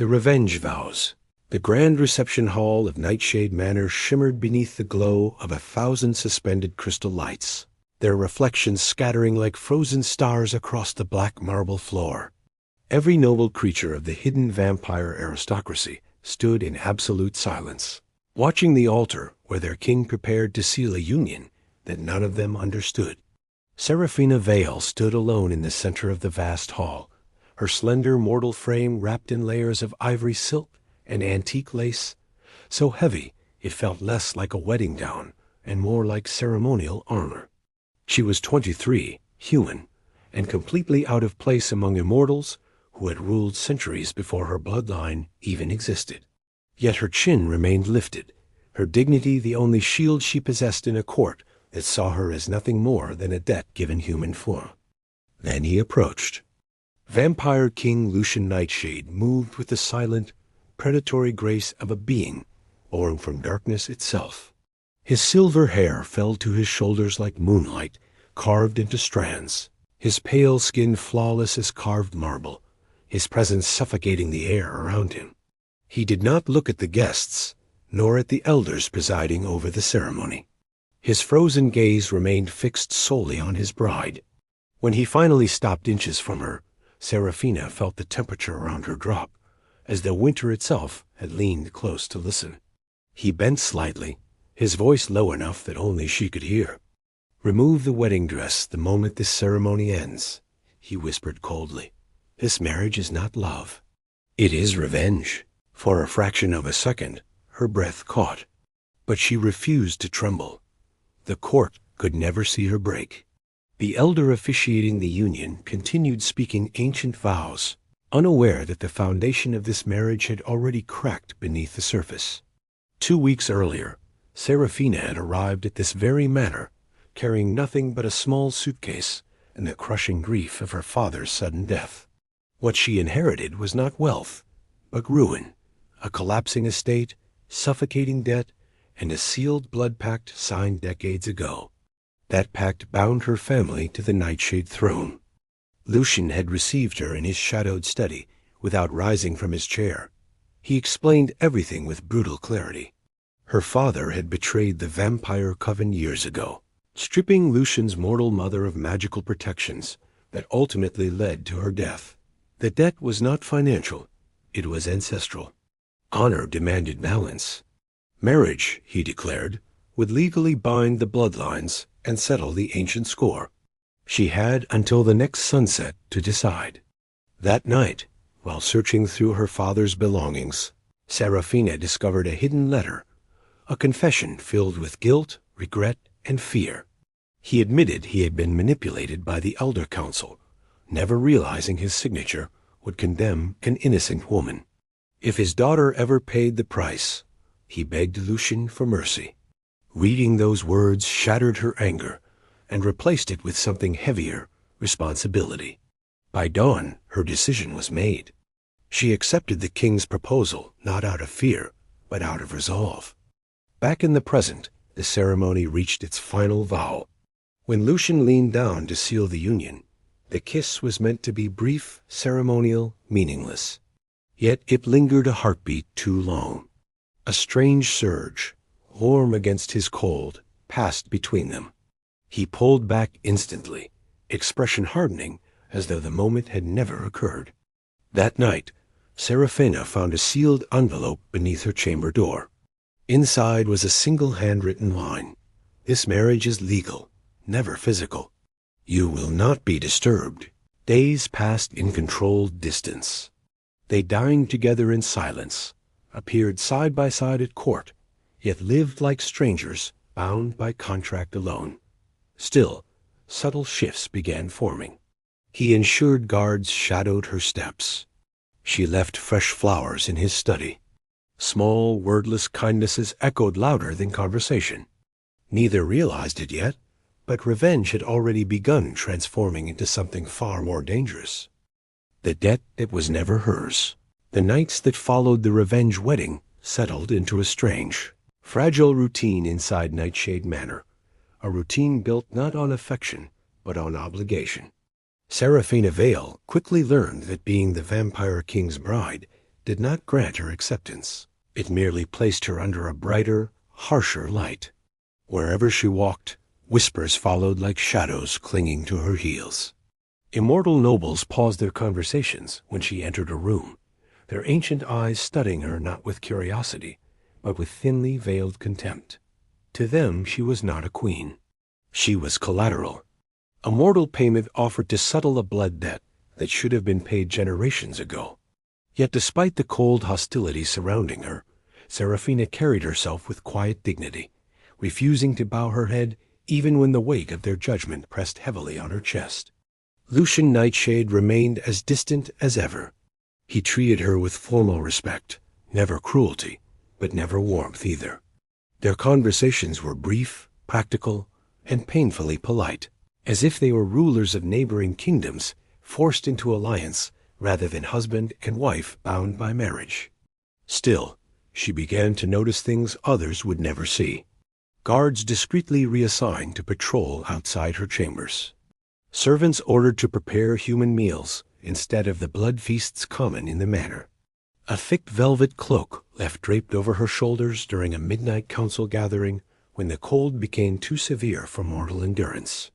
The Revenge Vows. The grand reception hall of Nightshade Manor shimmered beneath the glow of 1,000 suspended crystal lights, their reflections scattering like frozen stars across the black marble floor. Every noble creature of the hidden vampire aristocracy stood in absolute silence, watching the altar where their king prepared to seal a union that none of them understood. Seraphina Vale stood alone in the center of the vast hall, her slender mortal frame wrapped in layers of ivory silk and antique lace, so heavy it felt less like a wedding gown and more like ceremonial armor. She was 23, human, and completely out of place among immortals who had ruled centuries before her bloodline even existed. Yet her chin remained lifted, her dignity the only shield she possessed in a court that saw her as nothing more than a debt-given human form. Then he approached. Vampire King Lucian Nightshade moved with the silent, predatory grace of a being born from darkness itself. His silver hair fell to his shoulders like moonlight, carved into strands, his pale skin flawless as carved marble, his presence suffocating the air around him. He did not look at the guests, nor at the elders presiding over the ceremony. His frozen gaze remained fixed solely on his bride. When he finally stopped inches from her, Seraphina felt the temperature around her drop, as though winter itself had leaned close to listen. He bent slightly, his voice low enough that only she could hear. "Remove the wedding dress the moment this ceremony ends," he whispered coldly. "This marriage is not love. It is revenge." For a fraction of a second, her breath caught, but she refused to tremble. The court could never see her break. The elder officiating the union continued speaking ancient vows, unaware that the foundation of this marriage had already cracked beneath the surface. 2 weeks earlier, Seraphina had arrived at this very manor, carrying nothing but a small suitcase and the crushing grief of her father's sudden death. What she inherited was not wealth, but ruin, a collapsing estate, suffocating debt, and a sealed blood pact signed decades ago. That pact bound her family to the Nightshade throne. Lucian had received her in his shadowed study without rising from his chair. He explained everything with brutal clarity. Her father had betrayed the vampire coven years ago, stripping Lucian's mortal mother of magical protections that ultimately led to her death. The debt was not financial, it was ancestral. Honor demanded balance. Marriage, he declared, would legally bind the bloodlines and settle the ancient score. She had until the next sunset to decide. That night, while searching through her father's belongings, Seraphina discovered a hidden letter, a confession filled with guilt, regret, and fear. He admitted he had been manipulated by the Elder Council, never realizing his signature would condemn an innocent woman. If his daughter ever paid the price, he begged Lucian for mercy. Reading those words shattered her anger and replaced it with something heavier, responsibility. By dawn, her decision was made. She accepted the king's proposal not out of fear, but out of resolve. Back in the present, the ceremony reached its final vow. When Lucian leaned down to seal the union, the kiss was meant to be brief, ceremonial, meaningless. Yet it lingered a heartbeat too long. A strange surge, warm against his cold, passed between them. He pulled back instantly, expression hardening as though the moment had never occurred. That night, Seraphina found a sealed envelope beneath her chamber door. Inside was a single handwritten line. "This marriage is legal, never physical. You will not be disturbed." Days passed in controlled distance. They dined together in silence, appeared side by side at court, yet lived like strangers, bound by contract alone. Still, subtle shifts began forming. He ensured guards shadowed her steps. She left fresh flowers in his study. Small, wordless kindnesses echoed louder than conversation. Neither realized it yet, but revenge had already begun transforming into something far more dangerous. The debt that was never hers. The nights that followed the revenge wedding settled into a strange, fragile routine inside Nightshade Manor, a routine built not on affection, but on obligation. Seraphina Vale quickly learned that being the Vampire King's bride did not grant her acceptance. It merely placed her under a brighter, harsher light. Wherever she walked, whispers followed like shadows clinging to her heels. Immortal nobles paused their conversations when she entered a room, their ancient eyes studying her not with curiosity, but with thinly veiled contempt. To them she was not a queen. She was collateral, a mortal payment offered to settle a blood debt that should have been paid generations ago. Yet despite the cold hostility surrounding her, Seraphina carried herself with quiet dignity, refusing to bow her head even when the weight of their judgment pressed heavily on her chest. Lucian Nightshade remained as distant as ever. He treated her with formal respect, never cruelty, but never warmth either. Their conversations were brief, practical, and painfully polite, as if they were rulers of neighboring kingdoms forced into alliance rather than husband and wife bound by marriage. Still, she began to notice things others would never see. Guards discreetly reassigned to patrol outside her chambers. Servants ordered to prepare human meals instead of the blood feasts common in the manor. A thick velvet cloak left draped over her shoulders during a midnight council gathering when the cold became too severe for mortal endurance.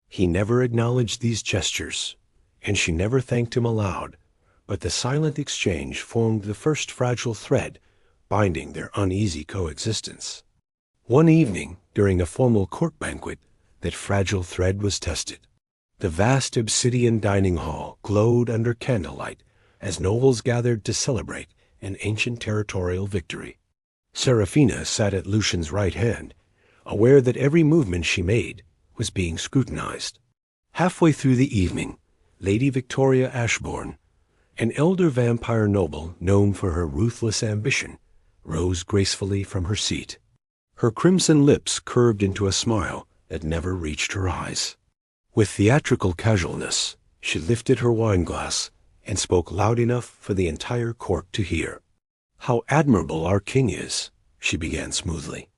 He never acknowledged these gestures, and she never thanked him aloud, but the silent exchange formed the first fragile thread binding their uneasy coexistence. One evening, during a formal court banquet, that fragile thread was tested. The vast obsidian dining hall glowed under candlelight as nobles gathered to celebrate an ancient territorial victory. Seraphina sat at Lucian's right hand, aware that every movement she made was being scrutinized. Halfway through the evening, Lady Victoria Ashbourne, an elder vampire noble known for her ruthless ambition, rose gracefully from her seat. Her crimson lips curved into a smile that never reached her eyes. With theatrical casualness, she lifted her wineglass and spoke loud enough for the entire court to hear. "How admirable our king is," she began smoothly,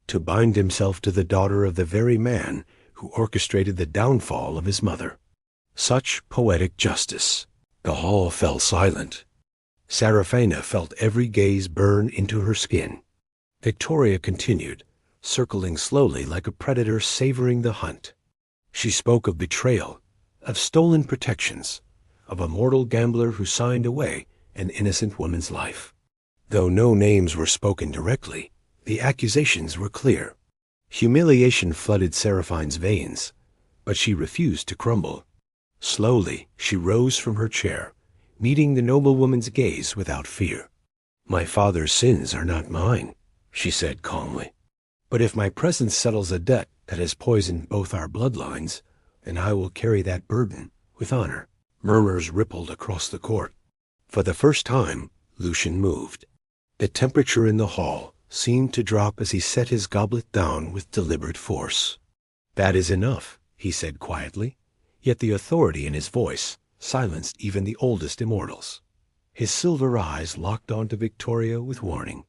"to bind himself to the daughter of the very man who orchestrated the downfall of his mother. Such poetic justice." The hall fell silent. Seraphina felt every gaze burn into her skin. Victoria continued, circling slowly like a predator savoring the hunt. She spoke of betrayal, of stolen protections, of a mortal gambler who signed away an innocent woman's life. Though no names were spoken directly, the accusations were clear. Humiliation flooded Seraphine's veins, but she refused to crumble. Slowly, she rose from her chair, meeting the noblewoman's gaze without fear. "My father's sins are not mine," she said calmly. "But if my presence settles a debt that has poisoned both our bloodlines, then I will carry that burden with honor." Murmurs rippled across the court. For the first time, Lucian moved. The temperature in the hall seemed to drop as he set his goblet down with deliberate force. "That is enough," he said quietly, yet the authority in his voice silenced even the oldest immortals. His silver eyes locked onto Victoria with warning.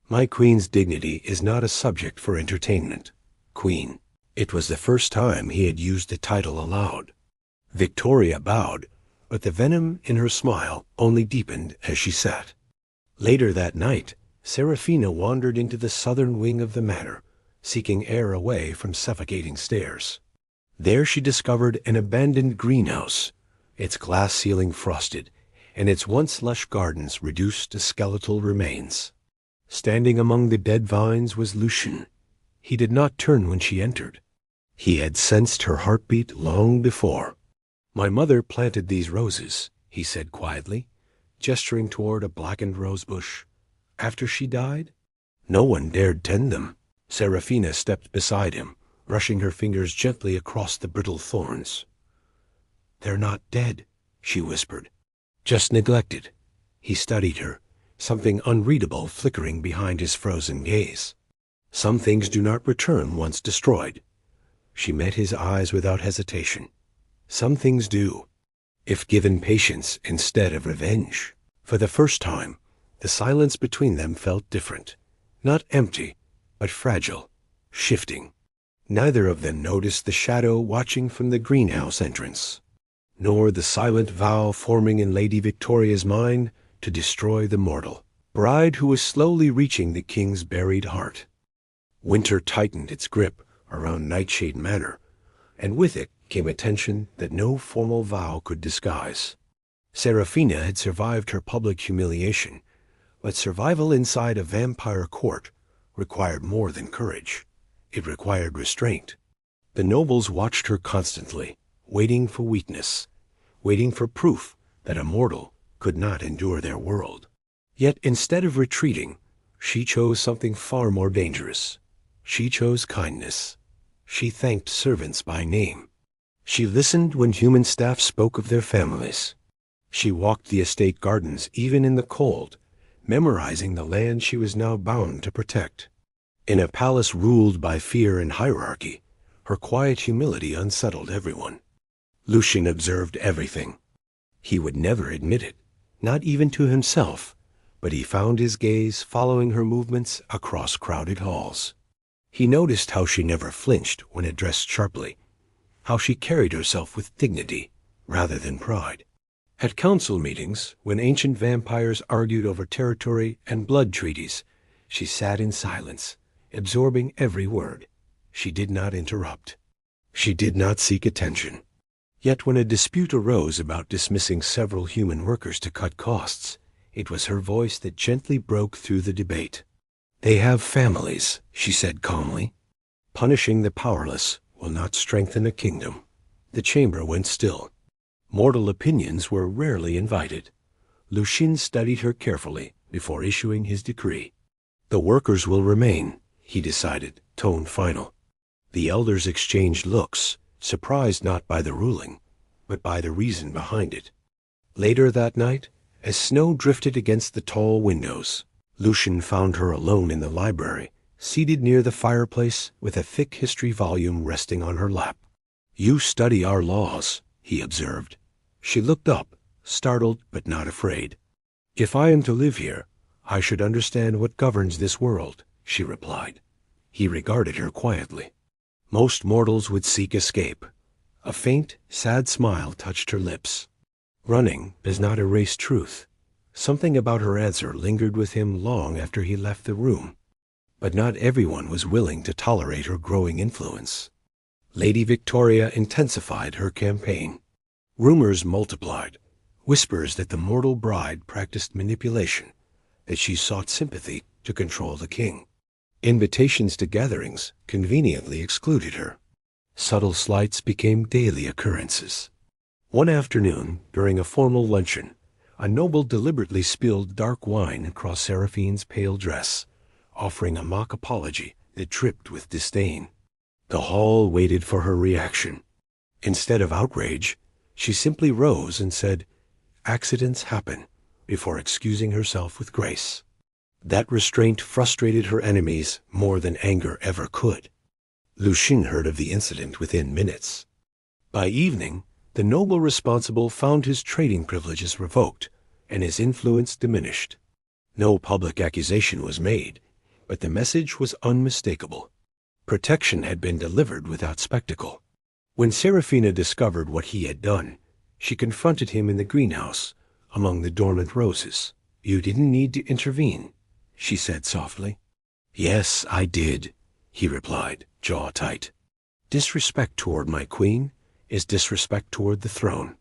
"My queen's dignity is not a subject for entertainment, Queen." It was the first time he had used the title aloud. Victoria bowed, but the venom in her smile only deepened as she sat. Later that night, Seraphina wandered into the southern wing of the manor, seeking air away from suffocating stairs. There she discovered an abandoned greenhouse, its glass ceiling frosted, and its once lush gardens reduced to skeletal remains. Standing among the dead vines was Lucian. He did not turn when she entered. He had sensed her heartbeat long before. "My mother planted these roses," he said quietly, gesturing toward a blackened rosebush. "After she died, no one dared tend them." Seraphina stepped beside him, brushing her fingers gently across the brittle thorns. "They're not dead," she whispered. "Just neglected." He studied her, something unreadable flickering behind his frozen gaze. "Some things do not return once destroyed." She met his eyes without hesitation. "Some things do, if given patience instead of revenge." For the first time, the silence between them felt different. Not empty, but fragile, shifting. Neither of them noticed the shadow watching from the greenhouse entrance, nor the silent vow forming in Lady Victoria's mind to destroy the mortal bride who was slowly reaching the king's buried heart. Winter tightened its grip around Nightshade Manor, and with it came a tension that no formal vow could disguise. Seraphina had survived her public humiliation, but survival inside a vampire court required more than courage. It required restraint. The nobles watched her constantly, waiting for weakness, waiting for proof that a mortal could not endure their world. Yet instead of retreating, she chose something far more dangerous. She chose kindness. She thanked servants by name. She listened when human staff spoke of their families. She walked the estate gardens even in the cold, memorizing the land she was now bound to protect. In a palace ruled by fear and hierarchy, her quiet humility unsettled everyone. Lucian observed everything. He would never admit it, not even to himself, but he found his gaze following her movements across crowded halls. He noticed how she never flinched when addressed sharply, how she carried herself with dignity rather than pride. At council meetings, when ancient vampires argued over territory and blood treaties, she sat in silence, absorbing every word. She did not interrupt. She did not seek attention. Yet when a dispute arose about dismissing several human workers to cut costs, it was her voice that gently broke through the debate. "They have families," she said calmly. "Punishing the powerless will not strengthen a kingdom." The chamber went still. Mortal opinions were rarely invited. Lucian studied her carefully before issuing his decree. "The workers will remain," he decided, tone final. The elders exchanged looks, surprised not by the ruling, but by the reason behind it. Later that night, as snow drifted against the tall windows, Lucian found her alone in the library, seated near the fireplace with a thick history volume resting on her lap. "You study our laws," he observed. She looked up, startled but not afraid. "If I am to live here, I should understand what governs this world," she replied. He regarded her quietly. Most mortals would seek escape. A faint, sad smile touched her lips. Running does not erase truth. Something about her answer lingered with him long after he left the room. But not everyone was willing to tolerate her growing influence. Lady Victoria intensified her campaign. Rumors multiplied, whispers that the mortal bride practiced manipulation, that she sought sympathy to control the king. Invitations to gatherings conveniently excluded her. Subtle slights became daily occurrences. One afternoon, during a formal luncheon, a noble deliberately spilled dark wine across Seraphine's pale dress, offering a mock apology that dripped with disdain. The hall waited for her reaction. Instead of outrage, she simply rose and said, "Accidents happen," before excusing herself with grace. That restraint frustrated her enemies more than anger ever could. Lucian heard of the incident within minutes. By evening, the noble responsible found his trading privileges revoked and his influence diminished. No public accusation was made, but the message was unmistakable. Protection had been delivered without spectacle. When Seraphina discovered what he had done, she confronted him in the greenhouse, among the dormant roses. "You didn't need to intervene," she said softly. "Yes, I did," he replied, jaw tight. "Disrespect toward my queen is disrespect toward the throne."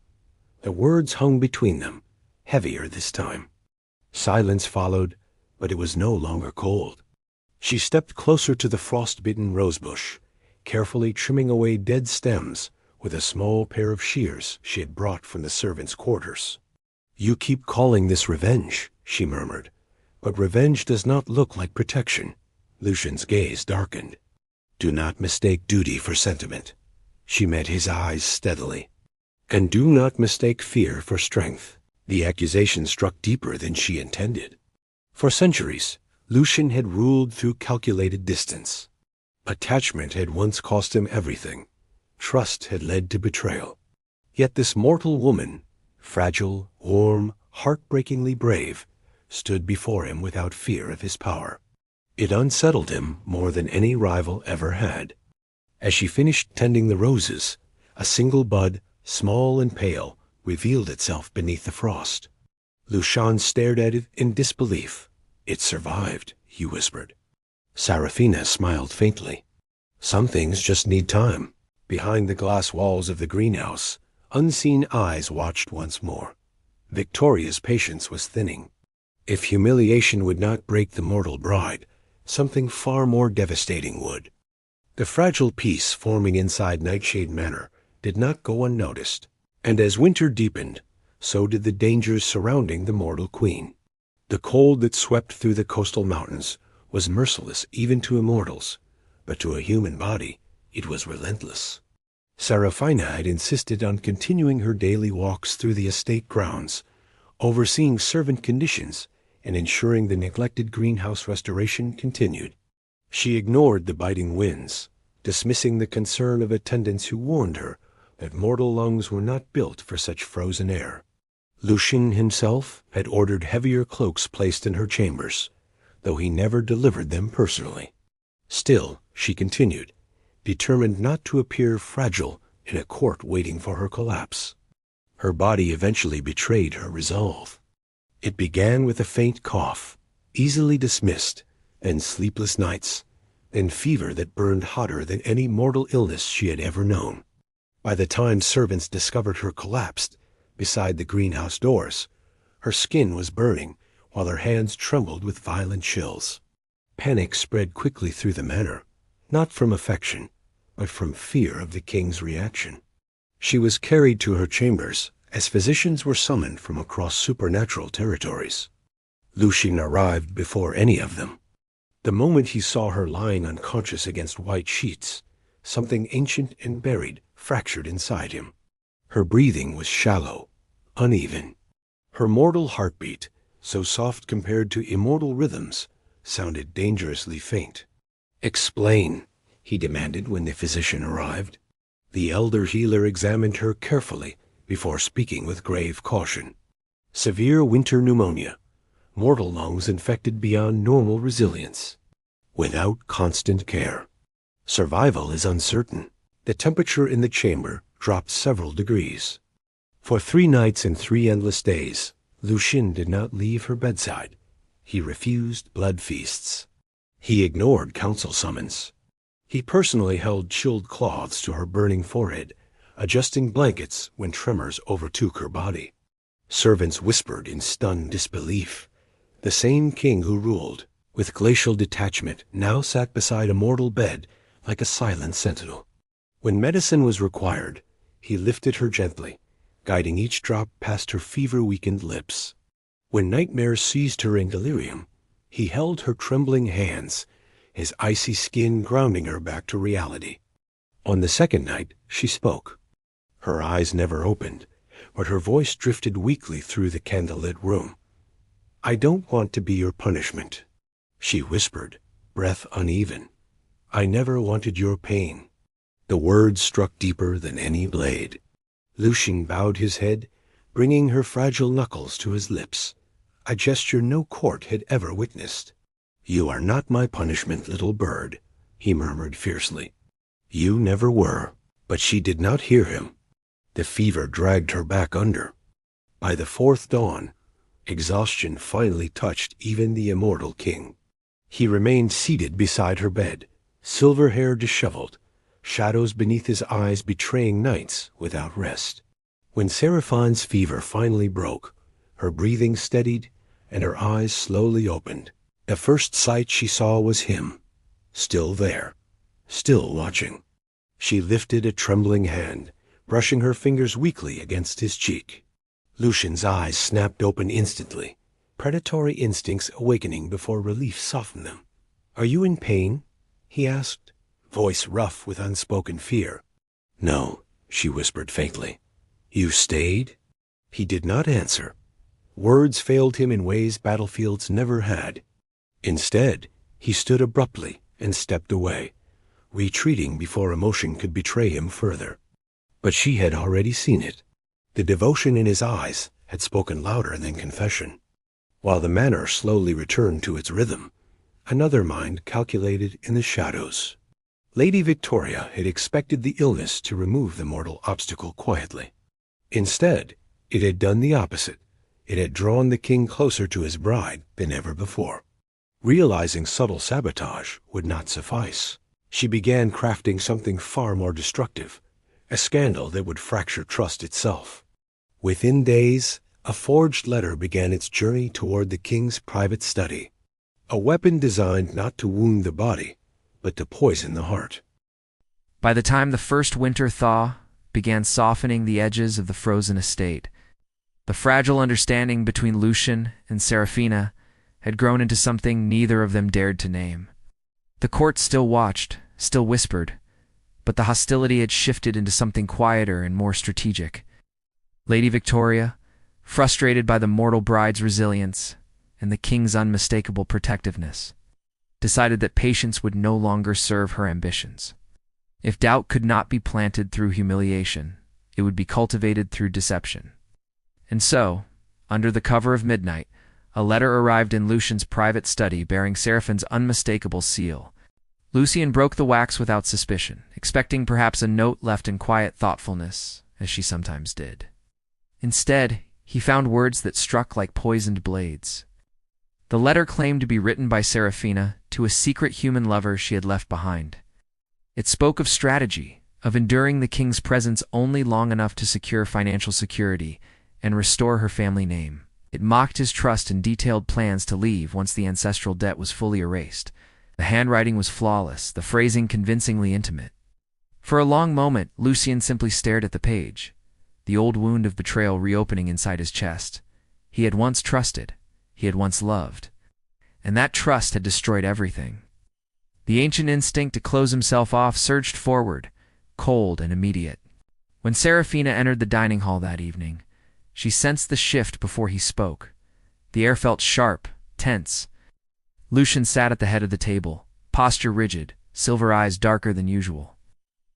The words hung between them, heavier this time. Silence followed, but it was no longer cold. She stepped closer to the frost-bitten rosebush, carefully trimming away dead stems with a small pair of shears she had brought from the servants' quarters. "You keep calling this revenge," she murmured, "but revenge does not look like protection." Lucian's gaze darkened. "Do not mistake duty for sentiment." She met his eyes steadily. "And do not mistake fear for strength." The accusation struck deeper than she intended. For centuries, Lucian had ruled through calculated distance. Attachment had once cost him everything. Trust had led to betrayal. Yet this mortal woman, fragile, warm, heartbreakingly brave, stood before him without fear of his power. It unsettled him more than any rival ever had. As she finished tending the roses, a single bud, small and pale, revealed itself beneath the frost. Lucian stared at it in disbelief. "It survived," he whispered. Seraphina smiled faintly. "Some things just need time." Behind the glass walls of the greenhouse, unseen eyes watched once more. Victoria's patience was thinning. If humiliation would not break the mortal bride, something far more devastating would. The fragile peace forming inside Nightshade Manor did not go unnoticed, and as winter deepened, so did the dangers surrounding the mortal queen. The cold that swept through the coastal mountains was merciless even to immortals, but to a human body it was relentless. Seraphina had insisted on continuing her daily walks through the estate grounds, overseeing servant conditions and ensuring the neglected greenhouse restoration continued. She ignored the biting winds, dismissing the concern of attendants who warned her that mortal lungs were not built for such frozen air. Lucian himself had ordered heavier cloaks placed in her chambers, though he never delivered them personally. Still, she continued, determined not to appear fragile in a court waiting for her collapse. Her body eventually betrayed her resolve. It began with a faint cough, easily dismissed, then sleepless nights, then fever that burned hotter than any mortal illness she had ever known. By the time servants discovered her collapsed beside the greenhouse doors, her skin was burning while her hands trembled with violent chills. Panic spread quickly through the manor, not from affection, but from fear of the king's reaction. She was carried to her chambers as physicians were summoned from across supernatural territories. Lucian arrived before any of them. The moment he saw her lying unconscious against white sheets, something ancient and buried fractured inside him. Her breathing was shallow, uneven. Her mortal heartbeat, so soft compared to immortal rhythms, sounded dangerously faint. "Explain," he demanded when the physician arrived. The elder healer examined her carefully before speaking with grave caution. "Severe winter pneumonia. Mortal lungs infected beyond normal resilience. Without constant care. Survival is uncertain." The temperature in the chamber dropped several degrees. For 3 nights and 3 endless days, Lucian did not leave her bedside. He refused blood feasts. He ignored council summons. He personally held chilled cloths to her burning forehead, adjusting blankets when tremors overtook her body. Servants whispered in stunned disbelief. The same king who ruled, with glacial detachment, now sat beside a mortal bed like a silent sentinel. When medicine was required, he lifted her gently, guiding each drop past her fever-weakened lips. When nightmares seized her in delirium, he held her trembling hands, his icy skin grounding her back to reality. On the second night, she spoke. Her eyes never opened, but her voice drifted weakly through the candlelit room. "I don't want to be your punishment," she whispered, breath uneven. "I never wanted your pain." The words struck deeper than any blade. Lucian bowed his head, bringing her fragile knuckles to his lips, a gesture no court had ever witnessed. "You are not my punishment, little bird," he murmured fiercely. "You never were." But she did not hear him. The fever dragged her back under. By the 4th dawn, exhaustion finally touched even the immortal king. He remained seated beside her bed, silver hair disheveled, shadows beneath his eyes betraying nights without rest. When Seraphine's fever finally broke, her breathing steadied and her eyes slowly opened. The first sight she saw was him, still there, still watching. She lifted a trembling hand, brushing her fingers weakly against his cheek. Lucian's eyes snapped open instantly, predatory instincts awakening before relief softened them. "Are you in pain?" he asked, voice rough with unspoken fear. "No," she whispered faintly. "You stayed?" He did not answer. Words failed him in ways battlefields never had. Instead, he stood abruptly and stepped away, retreating before emotion could betray him further. But she had already seen it. The devotion in his eyes had spoken louder than confession. While the manor slowly returned to its rhythm, another mind calculated in the shadows. Lady Victoria had expected the illness to remove the mortal obstacle quietly. Instead, it had done the opposite, It had drawn the king closer to his bride than ever before. Realizing subtle sabotage would not suffice, she began crafting something far more destructive, a scandal that would fracture trust itself. Within days, a forged letter began its journey toward the king's private study, a weapon designed not to wound the body, but to poison the heart. By the time the first winter thaw began softening the edges of the frozen estate, the fragile understanding between Lucian and Seraphina had grown into something neither of them dared to name. The court still watched, still whispered, but the hostility had shifted into something quieter and more strategic. Lady Victoria, frustrated by the mortal bride's resilience and the king's unmistakable protectiveness, decided that patience would no longer serve her ambitions. If doubt could not be planted through humiliation, it would be cultivated through deception. And so, under the cover of midnight, a letter arrived in Lucian's private study bearing Seraphina's unmistakable seal. Lucian broke the wax without suspicion, expecting perhaps a note left in quiet thoughtfulness, as she sometimes did. Instead, he found words that struck like poisoned blades. The letter claimed to be written by Seraphina to a secret human lover she had left behind. It spoke of strategy, of enduring the king's presence only long enough to secure financial security and restore her family name. It mocked his trust and detailed plans to leave once the ancestral debt was fully erased. The handwriting was flawless, the phrasing convincingly intimate. For a long moment, Lucian simply stared at the page, the old wound of betrayal reopening inside his chest. He had once trusted, he had once loved, and that trust had destroyed everything. The ancient instinct to close himself off surged forward, cold and immediate. When Seraphina entered the dining hall that evening, she sensed the shift before he spoke. The air felt sharp, tense. Lucian sat at the head of the table, posture rigid, silver eyes darker than usual.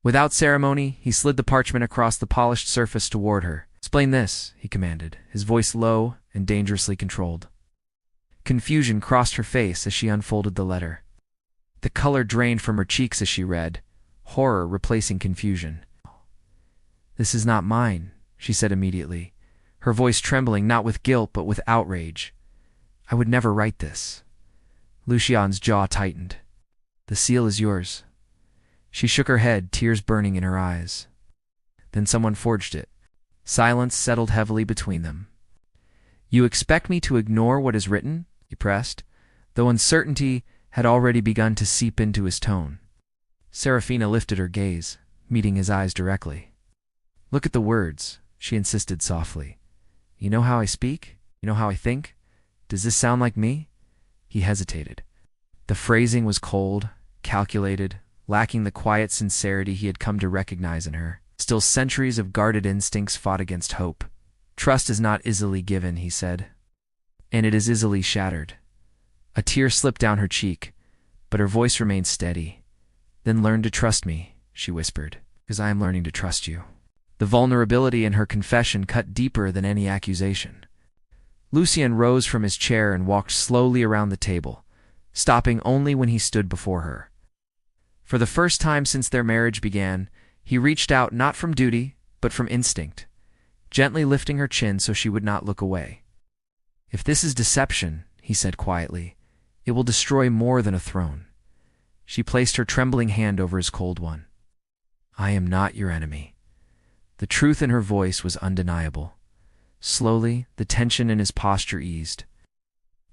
Without ceremony, he slid the parchment across the polished surface toward her. "Explain this," he commanded, his voice low and dangerously controlled. Confusion crossed her face as she unfolded the letter. The color drained from her cheeks as she read, horror replacing confusion. "This is not mine," she said immediately, her voice trembling not with guilt but with outrage. "I would never write this." Lucian's jaw tightened. "The seal is yours." She shook her head, tears burning in her eyes. "Then someone forged it." Silence settled heavily between them. "You expect me to ignore what is written?" he pressed, though uncertainty had already begun to seep into his tone. Seraphina lifted her gaze, meeting his eyes directly. "Look at the words," she insisted softly. "You know how I speak? You know how I think? Does this sound like me?" He hesitated. The phrasing was cold, calculated, lacking the quiet sincerity he had come to recognize in her. Still, centuries of guarded instincts fought against hope. "Trust is not easily given," he said, "and it is easily shattered." A tear slipped down her cheek, but her voice remained steady. "Then learn to trust me," she whispered, "because I am learning to trust you." The vulnerability in her confession cut deeper than any accusation. Lucian rose from his chair and walked slowly around the table, stopping only when he stood before her. For the first time since their marriage began, he reached out not from duty, but from instinct, gently lifting her chin so she would not look away. "If this is deception," he said quietly, "it will destroy more than a throne." She placed her trembling hand over his cold one. "I am not your enemy." The truth in her voice was undeniable. Slowly, the tension in his posture eased.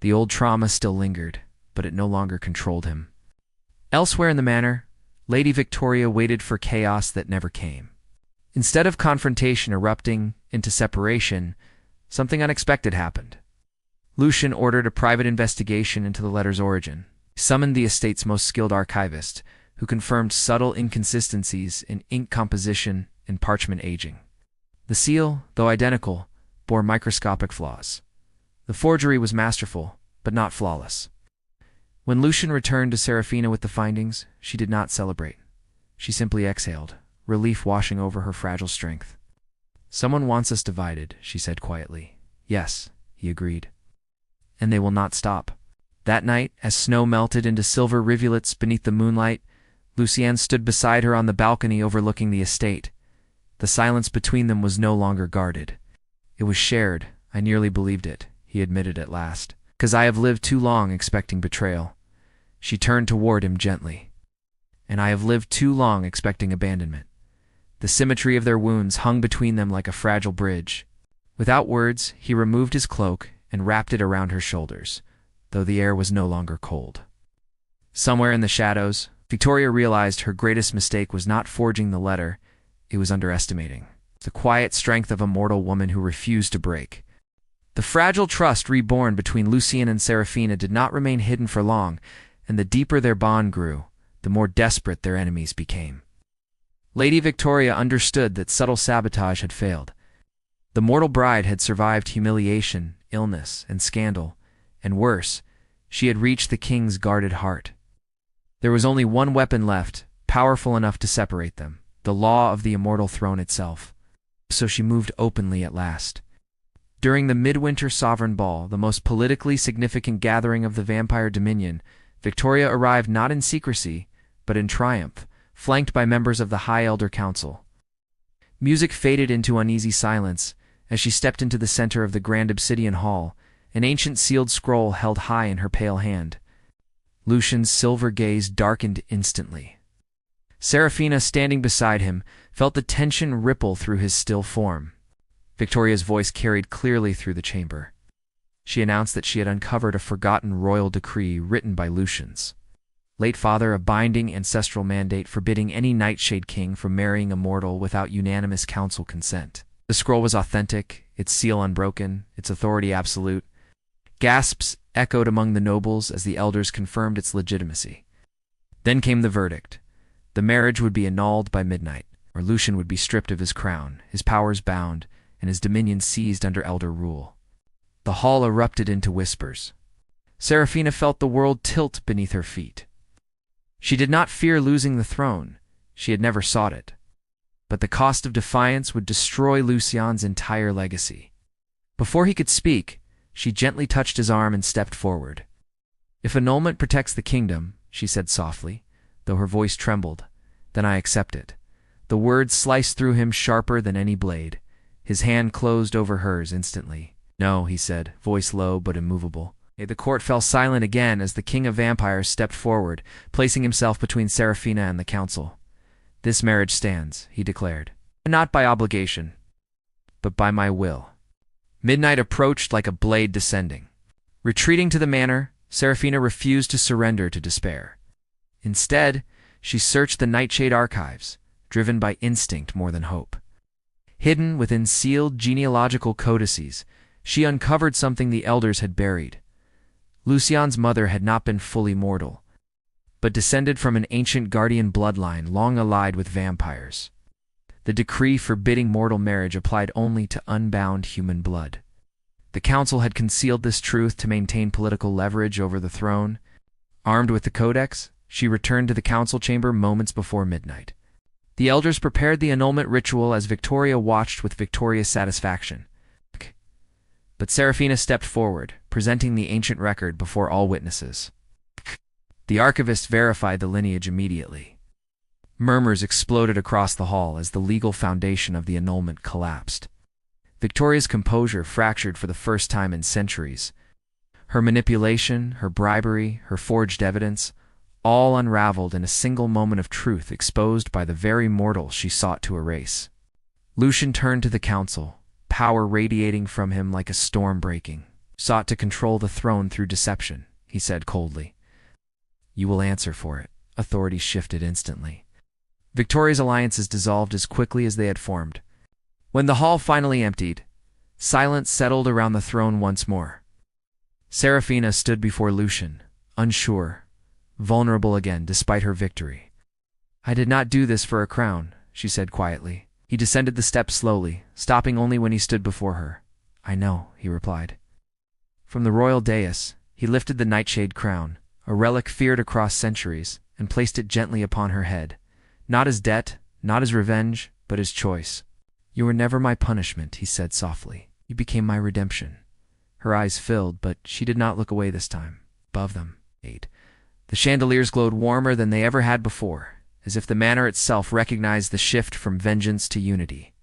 The old trauma still lingered, but it no longer controlled him. Elsewhere in the manor, Lady Victoria waited for chaos that never came. Instead of confrontation erupting into separation, something unexpected happened. Lucian ordered a private investigation into the letter's origin. He summoned the estate's most skilled archivist, who confirmed subtle inconsistencies in ink composition and parchment aging. The seal, though identical, bore microscopic flaws. The forgery was masterful, but not flawless. When Lucian returned to Seraphina with the findings, she did not celebrate. She simply exhaled, relief washing over her fragile strength. "Someone wants us divided," she said quietly. "Yes," he agreed. "And they will not stop." That night, as snow melted into silver rivulets beneath the moonlight, Lucian stood beside her on the balcony overlooking the estate. The silence between them was no longer guarded. It was shared, I nearly believed it, he admitted at last, because I have lived too long expecting betrayal. She turned toward him gently. And I have lived too long expecting abandonment. The symmetry of their wounds hung between them like a fragile bridge. Without words, he removed his cloak and wrapped it around her shoulders, though the air was no longer cold. Somewhere in the shadows, Victoria realized her greatest mistake was not forging the letter, it was underestimating the quiet strength of a mortal woman who refused to break. The fragile trust reborn between Lucian and Seraphina did not remain hidden for long, and the deeper their bond grew, the more desperate their enemies became. Lady Victoria understood that subtle sabotage had failed. The mortal bride had survived humiliation, illness, and scandal, and worse, she had reached the king's guarded heart. There was only one weapon left, powerful enough to separate them, the law of the immortal throne itself. So she moved openly at last. During the midwinter sovereign ball, the most politically significant gathering of the vampire dominion, Victoria arrived not in secrecy, but in triumph, flanked by members of the High Elder Council. Music faded into uneasy silence as she stepped into the center of the grand obsidian hall, an ancient sealed scroll held high in her pale hand. Lucian's silver gaze darkened instantly. Seraphina, standing beside him, felt the tension ripple through his still form. Victoria's voice carried clearly through the chamber. She announced that she had uncovered a forgotten royal decree written by Lucian's late father, a binding ancestral mandate forbidding any Nightshade king from marrying a mortal without unanimous council consent. The scroll was authentic, its seal unbroken, its authority absolute. Gasps echoed among the nobles as the elders confirmed its legitimacy. Then came the verdict. The marriage would be annulled by midnight, or Lucian would be stripped of his crown, his powers bound, and his dominion seized under elder rule. The hall erupted into whispers. Seraphina felt the world tilt beneath her feet. She did not fear losing the throne. She had never sought it. But the cost of defiance would destroy Lucian's entire legacy. Before he could speak, she gently touched his arm and stepped forward. "If annulment protects the kingdom," she said softly, though her voice trembled, "then I accept it." The words sliced through him sharper than any blade. His hand closed over hers instantly. "No," he said, voice low but immovable. The court fell silent again as the king of vampires stepped forward, placing himself between Seraphina and the council. "This marriage stands," he declared. "Not by obligation, but by my will." Midnight approached like a blade descending. Retreating to the manor, Seraphina refused to surrender to despair. Instead, she searched the Nightshade archives, driven by instinct more than hope. Hidden within sealed genealogical codices, she uncovered something the elders had buried. Lucian's mother had not been fully mortal, but descended from an ancient guardian bloodline long allied with vampires. The decree forbidding mortal marriage applied only to unbound human blood. The council had concealed this truth to maintain political leverage over the throne. Armed with the codex, she returned to the council chamber moments before midnight. The elders prepared the annulment ritual as Victoria watched with victorious satisfaction. But Seraphina stepped forward, presenting the ancient record before all witnesses. The archivist verified the lineage immediately. Murmurs exploded across the hall as the legal foundation of the annulment collapsed. Victoria's composure fractured for the first time in centuries. Her manipulation, her bribery, her forged evidence, all unraveled in a single moment of truth exposed by the very mortal she sought to erase. Lucian turned to the council, power radiating from him like a storm breaking. "Sought to control the throne through deception," he said coldly. "You will answer for it." Authority shifted instantly. Victoria's alliances dissolved as quickly as they had formed. When the hall finally emptied, silence settled around the throne once more. Seraphina stood before Lucian, unsure, vulnerable again despite her victory. "I did not do this for a crown," she said quietly. He descended the steps slowly, stopping only when he stood before her. "I know," he replied. From the royal dais, he lifted the Nightshade crown, a relic feared across centuries, and placed it gently upon her head. Not as debt, not as revenge, but as choice. "You were never my punishment," he said softly. "You became my redemption." Her eyes filled, but she did not look away this time. Above them, the chandeliers glowed warmer than they ever had before, as if the manor itself recognized the shift from vengeance to unity.